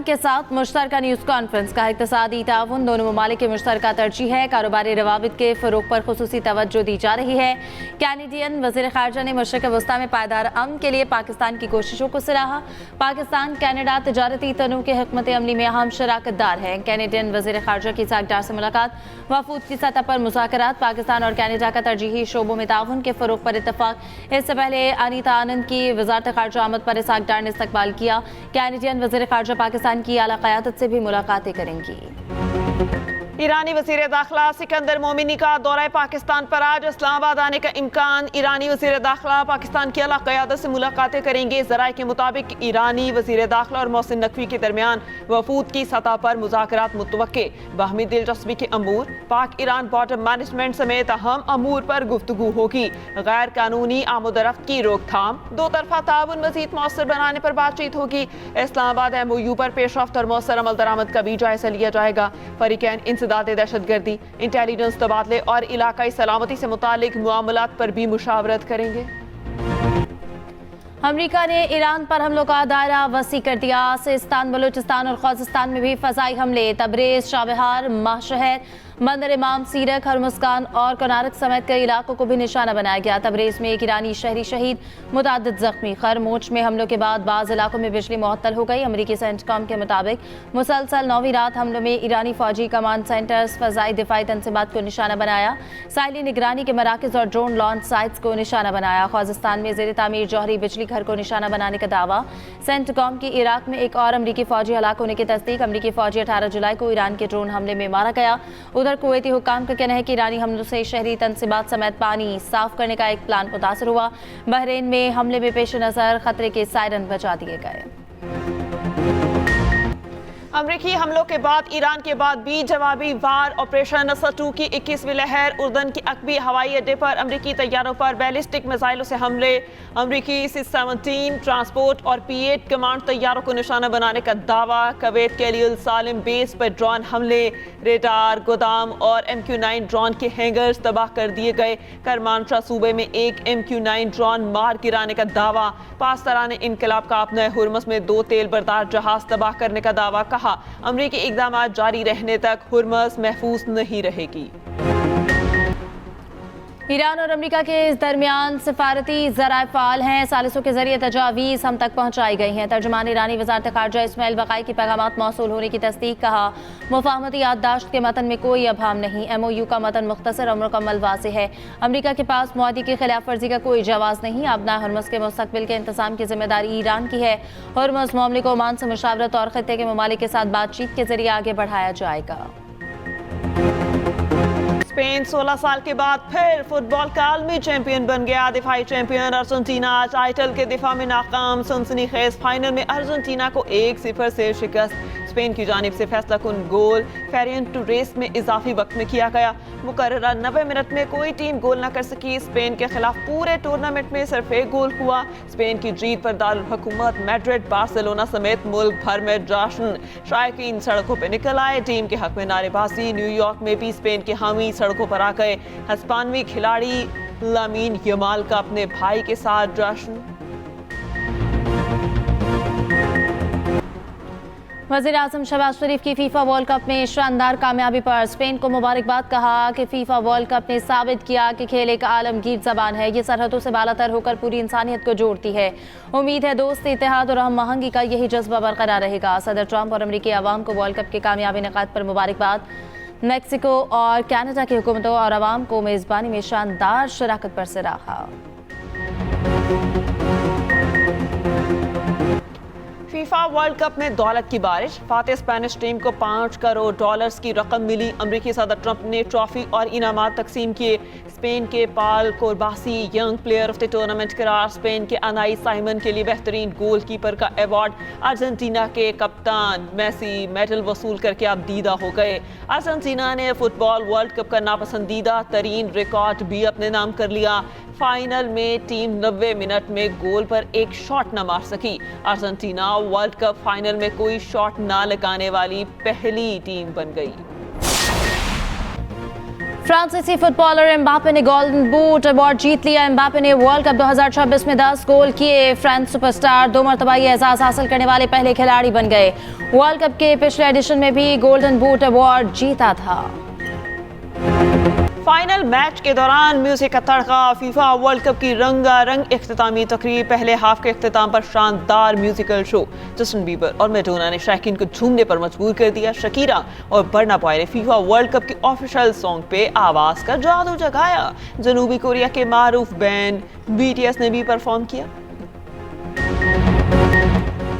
के साथ मुश्तरका news conference का इक़्तिसादी ताउन दोनों ममालिक की मुश्तरका तरजीह है। कारोबारी रवाबित के फ़रोग़ पर खुसूसी तवज्जो दी जा रही है। कैनेडियन वज़ीर ख़ारजा ने मशरिक़ वस्ता में पायदार अमन के लिए पाकिस्तान की कोशिशों को सराहा। पाकिस्तान कैनेडा तजारती तनूज़ के हिकमत अमली में अहम शराकतदार है। कैनेडियन वज़ीर ख़ारजा की सागदार से मुलाकात, वफूद की सतह पर मुज़ाकरात, पाकिस्तान और कैनेडा का तरजीही शोबों में ताउन के फ़रोग़ पर इत्तफ़ाक़। इससे पहले अनीता आनंद की वज़ारत ख़ारजा आमद पर सागदार ने इस्तक़बाल किया। कैनेडियन वज़ीर ख़ारजा पाकिस्तान की आला क़यादत से भी मुलाकातें करेंगी। ईरानी वज़ीर दाखिला सिकंदर मोमिनी का दौरा पाकिस्तान पर आज इस्लामाबाद आने का इम्कान। ईरानी वज़ीर दाखिला पाकिस्तान की आला क़यादत से मुलाकातें करेंगे। ज़राए के मुताबिक ईरानी वज़ीर दाखिला और मोहसिन नकवी के दरमियान वफूद की सतह पर मुज़ाकरात मुतवक्के। बाहमी दिलचस्पी के अमूर, पाक ईरान बॉर्डर मैनेजमेंट समेत अहम अमूर पर गुफ्तगू होगी। गैर कानूनी आमदरफ्त की रोकथाम, दो तरफा ताउन मज़ीद मौसर बनाने पर बातचीत होगी। इस्लामाबाद MOU पर पेशरफ्त और मौसर अमल दरामद का भी जायजा लिया जाएगा। फरीकैन इंसदाद दहशतगर्दी, इंटेलिजेंस तबादले और इलाकाई सलामती से मुतालिक मामलात पर भी मुशावरत करेंगे। अमरीका ने ईरान पर हमलों का दायरा वसी कर दिया। सिस्तान, बलूचिस्तान और ख़ुज़िस्तान में भी फ़ज़ाई हमले। तबरेज़, शाबहार, माशहर, बंदर इमाम सीरक, हरमुस्कान और कनारक समेत कई इलाकों को भी निशाना बनाया गया। तबरेज़ में एक ईरानी शहरी शहीद, मुतअद्दिद ज़ख्मी। खरमोच में हमलों के बाद बाज़ इलाकों में बिजली मुअत्तल हो गई। अमरीकी सेंटकॉम के मुताबिक मुसलसल 9वीं रात हमलों में ईरानी फ़ौजी कमांड सेंटर्स, फ़ज़ाई दिफाई तंसीबात को निशाना बनाया। साहिली निगरानी के मराकज़ और ड्रोन लॉन्च साइट्स को निशाना बनाया। ख़ुज़िस्तान में ज़ेर तामीर जौहरी बिजली घर को निशाना बनाने का दावा। सेंटकॉम की इराक में एक और अमरीकी फ़ौजी हलाक होने की तस्दीक। अमरीकी फ़ौजी 18 जुलाई को ईरान के ड्रोन हमले में मारा गया। उधर कुवैती हुक्काम का कहना है कि ईरानी हमलों से शहरी तंसीबात समेत पानी साफ करने का एक प्लान मुतासर हुआ। बहरीन में हमले में पेश नज़र खतरे के सायरन बजा दिए गए। अमरीकी हमलों के बाद ईरान के बाद भी जवाबी वार ऑपरेशन असद 2 की 21वीं लहर। उर्दन की अकबी हवाई अड्डे पर अमरीकी तैयारों पर बैलिस्टिक मिसाइलों से हमले। अमरीकी C-17 ट्रांसपोर्ट और P-8 कमांड तैयारों को निशाना बनाने का दावा। कुवैत के अल सालिम बेस पर ड्रोन हमले, रेडार, गोदाम और MQ-9 ड्रोन के हैंगर्स तबाह कर दिए गए। करमानशाह सूबे में एक MQ-9 ड्रोन मार गिराने का दावा। पासदारान इनकलाब का अपने हुर्मस में 2 तेल बरदार जहाज तबाह करने का दावा। कहा अमरीकी इक़दाम जारी रहने तक हुर्मस महफूज नहीं रहेगी। ईरान और अमरीका के इस दरमियान सिफारती ज़राए फ़ाल हैं। सालिसों के जरिए तजावीज़ हम तक पहुँचाई गई हैं। तर्जुमान ईरानी वज़ारत ख़ारजा इस्माइल बक़ाई की पैगामात मौसूल होने की तस्दीक। कहा मुफ़ाहमती याददाश्त के मतन में कोई अभाम नहीं। MOU का मतन मुख्तसर और मुकम्मल वाज़ेह है। अमरीका के पास मुआहदे की खिलाफ वर्जी का कोई जवाज़ नहीं। अपना हुर्मस के मुस्तक़बिल के इंतज़ाम की जिम्मेदारी ईरान की है। हुर्मस मामले को ओमान से मुशावरत और ख़ित्ते के ममालिक के साथ बातचीत के जरिए आगे बढ़ाया जाएगा। स्पेन 16 साल के बाद फिर फुटबॉल का आलमी चैंपियन बन गया। दिफाई चैंपियन अर्जेंटीना टाइटल के दिफा में नाकाम। सनसनीखेज फाइनल में अर्जेंटीना को 1-0 से शिकस्त। स्पेन की जानिब से फैसला कुन गोल फेरियन टू रेस में इजाफी वक्त में किया गया। मुकर्ररा 90 मिनट में कोई टीम गोल न कर सकी। स्पेन के खिलाफ पूरे टूर्नामेंट में सिर्फ एक गोल हुआ। स्पेन की जीत पर दारुल हुकूमत मैड्रिड, बार्सिलोना समेत मुल्क भर में जश्न। शायकीन सड़कों पर निकल आए। टीम के हक में नारेबाजी। न्यूयॉर्क में भी स्पेन के हामी सड़कों पर आ गए। हिस्पानवी खिलाड़ी लामीन यमाल का अपने भाई के साथ जश्न। वज़ीर आज़म शहबाज शरीफ की फीफा वर्ल्ड कप में शानदार कामयाबी पर स्पेन को मुबारकबाद। कहा कि फीफा वर्ल्ड कप ने साबित किया कि खेल एक आलमगीर ज़बान है। ये सरहदों से बालातर होकर पूरी इंसानियत को जोड़ती है। उम्मीद है दोस्त, इत्तेहाद और हम आहंगी का यही जज्बा बरकरार रहेगा। सदर ट्रंप और अमरीकी अवाम को वर्ल्ड कप के कामयाबी निकात पर मुबारकबाद। मैक्सिको और कनाडा की हुकूमतों और अवाम को मेज़बानी में शानदार शराकत पर सराहा। फीफा वर्ल्ड कप में दौलत की बारिश। फातेह स्पेनिश टीम को $5 करोड़ की रकम मिली। अमरीकी सदर ट्रंप ने ट्रॉफी और इनामात तकसीम किए। स्पेन के Pau Cubarsi young player of the tournament करार। स्पेन के अनाई साइमन के लिए बेहतरीन गोलकीपर का अवार्ड। अर्जेंटीना के कप्तान मेसी मेडल वसूल करके अब दीदा हो गए। अर्जेंटीना ने फुटबॉल वर्ल्ड कप का नापसंदीदा तरीन रिकॉर्ड भी अपने नाम कर लिया। फाइनल में टीम 90 मिनट में गोल पर एक शॉट न मार सकी। अर्जेंटीना वर्ल्ड कप फाइनल में कोई शॉट ना लगाने वाली पहली टीम बन गई। फ्रांसीसी फुटबॉलर एम्बापे ने गोल्डन बूट अवार्ड जीत लिया। एम्बापे ने वर्ल्ड कप 2026 में 10 गोल किए। फ्रेंच सुपरस्टार 2 मरतबा ये एजाज हासिल करने वाले पहले खिलाड़ी बन गए। वर्ल्ड कप के पिछले एडिशन में भी गोल्डन बूट अवार्ड जीता था। फाइनल मैच के दौरान म्यूजिक का तड़का, फीफा वर्ल्ड कप की रंगारंग इख्तितामी तकरीब, पहले हाफ के इख्तिताम पर शानदार म्यूजिकल शो। जस्टिन बीबर और मैडोना ने शायकीन को झूमने पर मजबूर कर दिया। शकीरा और बर्ना बॉय ने फीफा वर्ल्ड कप के ऑफिशियल सॉन्ग पे आवाज का जादू जगाया। जनूबी कोरिया के मारूफ बैंड BTS ने भी परफॉर्म किया।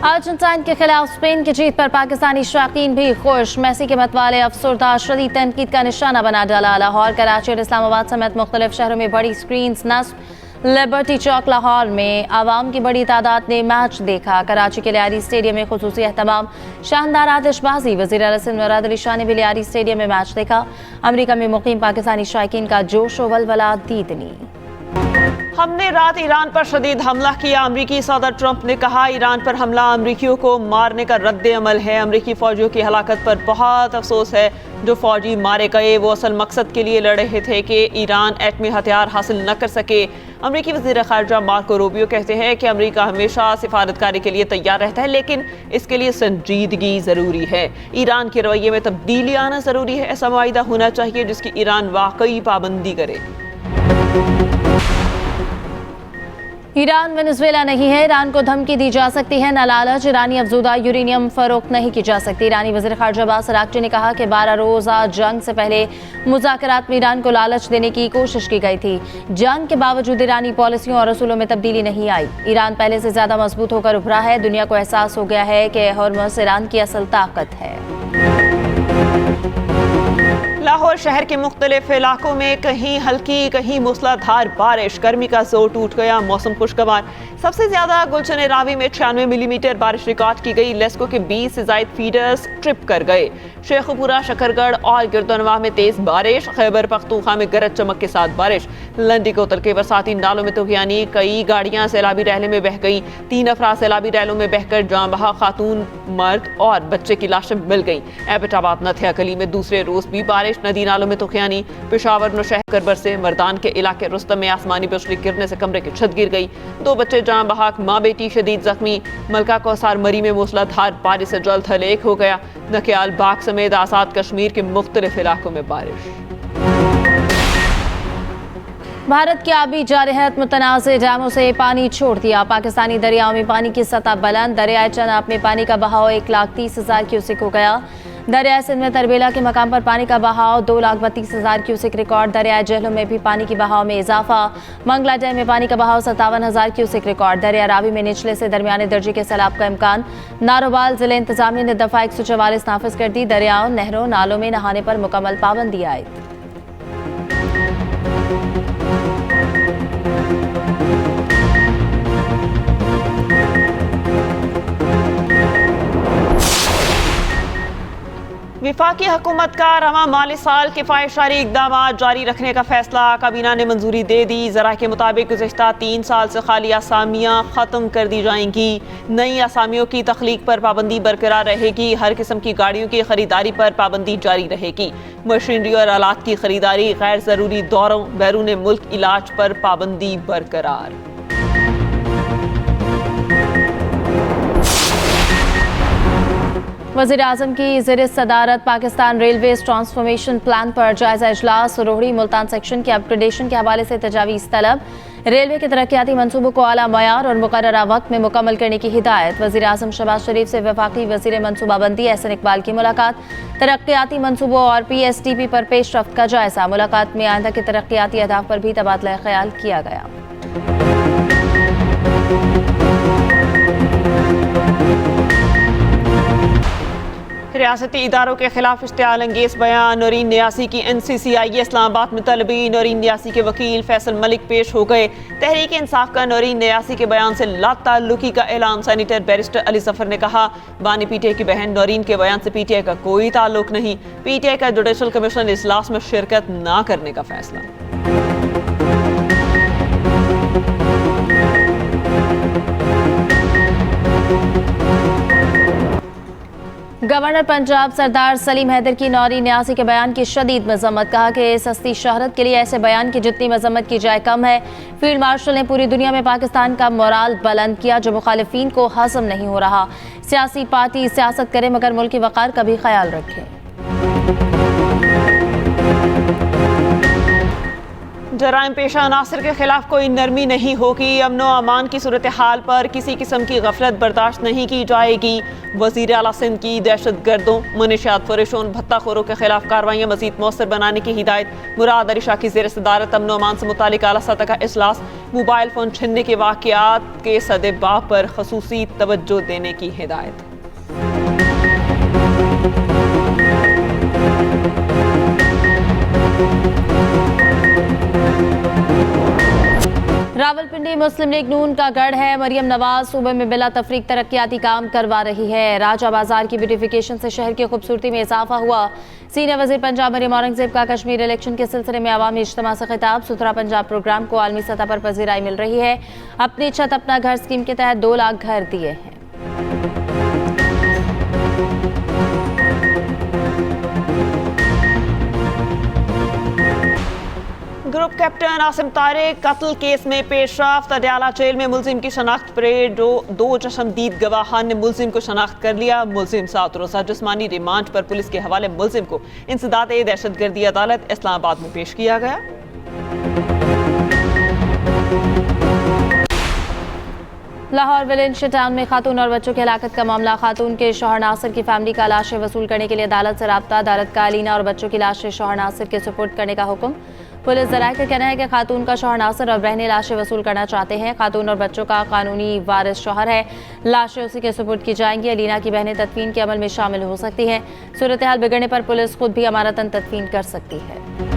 अर्जेंटाइन के खिलाफ स्पेन की जीत पर पाकिस्तानी शौकीन भी खुश। मेसी के मतवाले अफसरदा शदीद तनकीद का निशाना बना डाला। लाहौर, कराची और इस्लामाबाद समेत मुख्तलिफ शहरों में बड़ी स्क्रीन नस्ब। लिबर्टी चौक लाहौर में आवाम की बड़ी तादाद ने मैच देखा। कराची के लियारी स्टेडियम में खुसूसी एहतमाम, शानदार आतिशबाजी। वज़ीर आला सिंध मुराद अली शाह ने भी लियारी स्टेडियम में मैच देखा। अमरीका में मुकीम पाकिस्तानी शौकीन का जोश व वलवला दीदनी। हमने रात ईरान पर शदीद हमला किया। अमरीकी सदर ट्रंप ने कहा, ईरान पर हमला अमरीकियों को मारने का रद्द अमल है। अमरीकी फौजियों की हलाकत पर बहुत अफसोस है। जो फौजी मारे गए वो असल मकसद के लिए लड़ रहे थे कि ईरान एटमी हथियार हासिल न कर सके। अमरीकी वज़ीर ख़ारजा मार्को रूबियो कहते हैं कि अमरीका हमेशा सिफारतकारी के लिए तैयार रहता है, लेकिन इसके लिए संजीदगी ज़रूरी है। ईरान के रवैये में तब्दीली आना ज़रूरी है। ऐसा मुआहिदा होना चाहिए जिसकी ईरान वाकई पाबंदी करे। ईरान वेनेजुएला नहीं है। ईरान को धमकी दी जा सकती है, न लालच। ईरानी अफजूदा यूरेनियम फरोख्त नहीं की जा सकती। ईरानी वज़ीर ख़ारजा अब्बास अराग़ची ने कहा कि 12 रोज़ा जंग से पहले मुज़ाकरात में ईरान को लालच देने की कोशिश की गई थी। जंग के बावजूद ईरानी पॉलिसियों और रसूलों में तब्दीली नहीं आई। ईरान पहले से ज़्यादा मजबूत होकर उभरा है। दुनिया को एहसास हो गया है कि हॉर्मुज़ ईरान की असल ताकत है। लाहौर शहर के मुख्तलिफ इलाकों में कहीं हल्की कहीं मूसलाधार बारिश। गर्मी का जोर टूट गया, मौसम खुशगवार। सबसे ज्यादा गुलशन रावी में 96 मिलीमीटर बारिश रिकॉर्ड की गई। लेस्को के 20 से ज्यादा फीडर्स ट्रिप कर गए। शेखुपुरा, शकरगढ़ और गिरदोनवाह में तेज बारिश। खैबर पख्तूनख्वा में गरज चमक के साथ बारिश। लंडी कोतल के बरसाती नालों में तूफानी, कई गाड़ियां सैलाबी रैले में बह गई। 3 अफराद सैलाबी रैलों में बहकर जान बहा। खातून, मर्द और बच्चे की लाशें मिल गई। एबटाबाद नथिया कली में दूसरे रोज भी बारिश। नदी नालों में तूफानी। पेशावर नौशहर करबर से मर्दान के इलाके रुस्तम में आसमानी बिजली गिरने से कमरे की छत गिर गई। 2 बच्चे जान बहाक, माँ बेटी शदीद जख्मी। मलका कौसार मरी में मूसलाधार बारिश से जल्द हलेक हो गया। नकियाल बाग समेत आजाद कश्मीर के मुख्तलिफ इलाकों में बारिश। भारत की आबी जारहत मुतनाज़ डैमों से पानी छोड़ दिया। पाकिस्तानी दरियाओं में पानी की सतह बुलंद। दरियाए चनाब में पानी का बहाव 1,30,000 क्यूसिक हो गया। दरियाए सिंध में तरबेला के मकाम पर पानी का बहाव 2,32,000 क्यूसिक रिकॉर्ड। दरियाए जहलम में भी पानी की बहाव में इजाफा। मंगला डैम में पानी का बहाव 57,000 क्यूसिक रिकॉर्ड। दरिया रावी में निचले से दरमियाने दर्जे के सैलाब का इम्कान। नारोबाल जिले इंतजामिया ने दफा 144 नाफिज कर दी। दरियाओं, नहरों, नालों में नहाने पर मुकम्मल पाबंदी आयद। विफाकी हुकूमत का रवा माली साल किफायतशारी इकदाम जारी रखने का फैसला। काबीना ने मंजूरी दे दी। ज़रा के मुताबिक गुज़िश्ता 3 साल से खाली आसामियाँ ख़त्म कर दी जाएंगी। नई आसामियों की तख्लीक पर पाबंदी बरकरार रहेगी। हर किस्म की गाड़ियों की खरीदारी पर पाबंदी जारी रहेगी। मशीनरी और आलात की खरीदारी, गैर ज़रूरी दौरों, बैरून मुल्क इलाज पर पाबंदी बरकरार। वज़ीर आज़म की ज़ेर सदारत पाकिस्तान रेलवेज ट्रांसफॉर्मेशन प्लान पर जायजा इजलास। रोहड़ी मुल्तान सेक्शन के अपग्रेडेशन के हवाले से तजावीज़ तलब। रेलवे के तरक्याती मनसूबों को आला मयार और मुकर्ररा वक्त में मुकम्मल करने की हिदायत। वज़ीर आज़म शहबाज शरीफ से वफाकी वज़ीर मनसूबाबंदी एहसन इकबाल की मुलाकात। तरक्याती मनसूबों और PSTP पर पेशरफ्त का जायजा। मुलाकात में आइंदा के तरक्याती अहदाफ पर भी तबादला ख्याल किया गया। रियासती इदारों के खिलाफ इश्तियाल अंगेज बयान। नौरीन नियासी की NCCI इस्लामाबाद में तलबी। नौरीन नियासी के वकील फैसल मलिक पेश हो गए। तहरीक इंसाफ का नौरीन नियासी के बयान से लाताल्लुकी का ऐलान। सेनेटर बैरिस्टर अली जफर ने कहा, बानी PTI की बहन नौरीन के बयान से PTI का कोई ताल्लुक नहीं। PTI का जुडिशल कमीशन इजलास में शिरकत न करने का फैसला। गवर्नर पंजाब सरदार सलीम हैदर की नौरी न्यासी के बयान की शदीद मजम्मत। कहा कि सस्ती शहरत के लिए ऐसे बयान की जितनी मजम्मत की जाए कम है। फील्ड मार्शल ने पूरी दुनिया में पाकिस्तान का मोराल बुलंद किया जो मुखालिफिन को हजम नहीं हो रहा। सियासी पार्टी सियासत करे मगर मुल्क की वक़ार का भी ख्याल रखे। जराइम पेशा अनासर के खिलाफ कोई नरमी नहीं होगी। अमनो अमान की सूरत हाल पर किसी किस्म की गफलत बर्दाश्त नहीं की जाएगी। वज़ीर आला सिंध की दहशत गर्दों, मुनशियात फरोशों, भत्ताखोरों के खिलाफ कार्रवाइयाँ मज़ीद मौसर बनाने की हिदायत। मुराद अली शाह की ज़ेर सदारत अमनो अमान से मुतालिक आला सतह का इजलास। मोबाइल फ़ोन छीनने के वाक़यात के सदेबाब पर खसूसी तवज्जो देने की हिदायत। रावलपिंडी मुस्लिम लीग नून का गढ़ है। मरियम नवाज सूबे में बिला तफरीक तरक्याती काम करवा रही है। राजा बाजार की ब्यूटिफिकेशन से शहर की खूबसूरती में इजाफा हुआ। सीनियर वजीर पंजाब मरियम औरंगजेब का कश्मीर इलेक्शन के सिलसिले में अवामी इज्तिमा से खिताब। सुथरा पंजाब प्रोग्राम को आलमी सतह पर पजीराई मिल रही है। अपनी छत अपना घर स्कीम के तहत 2 लाख घर दिए हैं। ग्रुप कैप्टन आसिम तारिक कत्ल केस में पेशरफ्त। अडयाला जेल में मुलजिम की शनाख्त परेड। 2 चश्मदीद गवाहान ने मुलजिम को शनाख्त कर लिया। मुलजिम 7 रोज़ा जिस्मानी रिमांड पर पुलिस के हवाले मुलजिम को इंसदाद दहशतगर्दी अदालत इस्लामाबाद में पेश किया गया। लाहौर विलेंशिया टाउन में खातून और बच्चों की हलाकत का मामला। खातून के शौहर नासिर की फैमिली का लाशें वसूल करने के लिए अदालत से राब्ता। अदालत का अलीना और बच्चों की लाशें शौहर नासिर के सुपुर्द करने का हुक्म। पुलिस ज़राए का कहना है कि खातून का शौहर नासिर और बहनें लाशें वसूल करना चाहते हैं। खातून और बच्चों का कानूनी वारिस शौहर है। लाशें उसी के सुपुर्द की जाएंगी। अलीना की बहनें तदफीन के अमल में शामिल हो सकती हैं। सूरत हाल बिगड़ने पर पुलिस खुद भी अमानतन तदफीन कर सकती है।